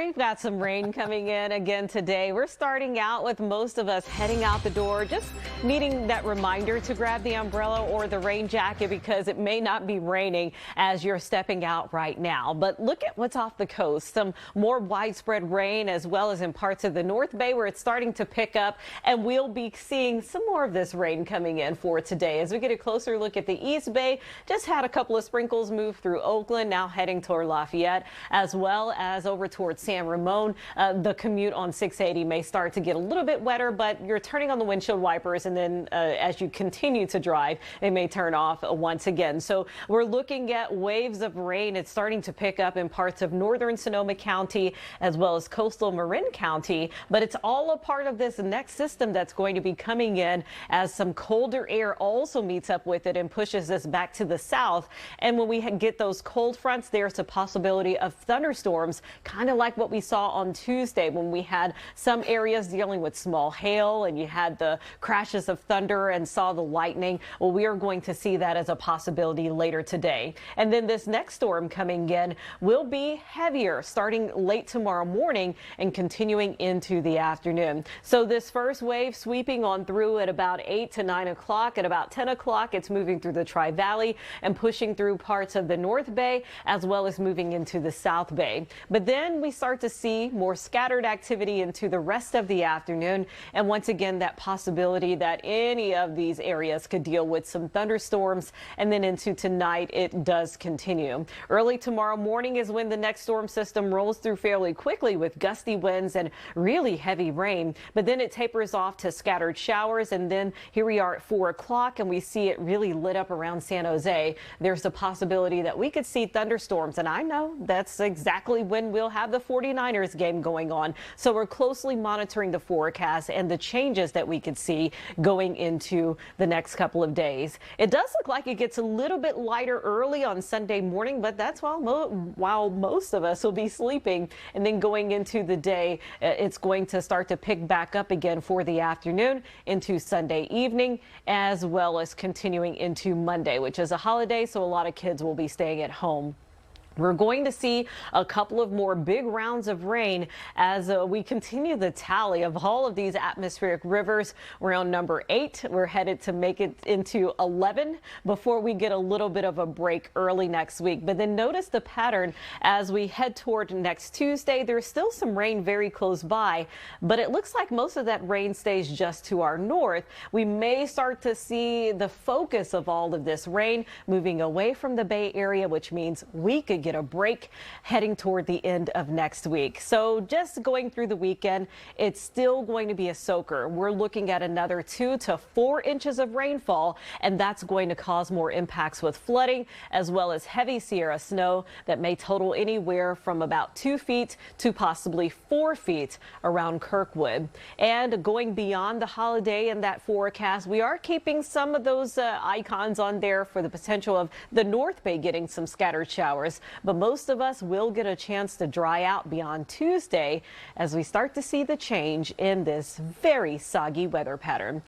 we've got some rain coming in again today. We're starting out with most of us heading out the door, just needing that reminder to grab the umbrella or the rain jacket because it may not be raining as you're stepping out right now. But look at what's off the coast. Some more widespread rain as well as in parts of the North Bay where it's starting to pick up, and we'll be seeing some more of this rain coming in for today. As we get a closer look at the East Bay, just had a couple of sprinkles move through Oakland, now heading toward Lafayette, as well as over towards San Ramon. The commute on 680 may start to get a little bit wetter, but you're turning on the windshield wipers, and then as you continue to drive, they may turn off once again. So we're looking at waves of rain. It's starting to pick up in parts of northern Sonoma County as well as coastal Marin County, but it's all a part of this next system that's going to be coming in as some colder air also meets up with it and pushes us back to the south. And when we get those cold fronts, there's a possibility of thunderstorms, kind of like what we saw on Tuesday when we had some areas dealing with small hail and you had the crashes of thunder and saw the lightning. Well, we are going to see that as a possibility later today. And then this next storm coming in will be heavier starting late tomorrow morning and continuing into the afternoon. So this first wave sweeping on through at about 8 to 9 o'clock. At about 10 o'clock, it's moving through the Tri-Valley and pushing through parts of the North Bay as well as moving into the South Bay. But then we start to see more scattered activity into the rest of the afternoon. And once again, that possibility that any of these areas could deal with some thunderstorms. And then into tonight, it does continue. Early tomorrow morning is when the next storm system rolls through fairly quickly with gusty winds and really heavy rain. But then it tapers off to scattered showers. And then here we are at 4 o'clock and we see it really lit up around San Jose. There's a possibility that we could see thunderstorms. And I know that's exactly when we'll have the 49ers game going on. So we're closely monitoring the forecast and the changes that we could see going into the next couple of days. It does look like it gets a little bit lighter early on Sunday morning, but that's while most of us will be sleeping. And then going into the day, it's going to start to pick back up again for the afternoon into Sunday evening, as well as continuing into Monday, which is a holiday, so a lot of kids will be staying at home. We're going to see a couple of more big rounds of rain as we continue the tally of all of these atmospheric rivers. We're on number 8. We're headed to make it into 11 before we get a little bit of a break early next week. But then notice the pattern as we head toward next Tuesday. There's still some rain very close by, but it looks like most of that rain stays just to our north. We may start to see the focus of all of this rain moving away from the Bay Area, which means we could get a break heading toward the end of next week. So just going through the weekend, it's still going to be a soaker. We're looking at another 2 to 4 inches of rainfall, and that's going to cause more impacts with flooding as well as heavy Sierra snow that may total anywhere from about 2 feet to possibly 4 feet around Kirkwood. And going beyond the holiday and that forecast, we are keeping some of those icons on there for the potential of the North Bay getting some scattered showers. But most of us will get a chance to dry out beyond Tuesday as we start to see the change in this very soggy weather pattern.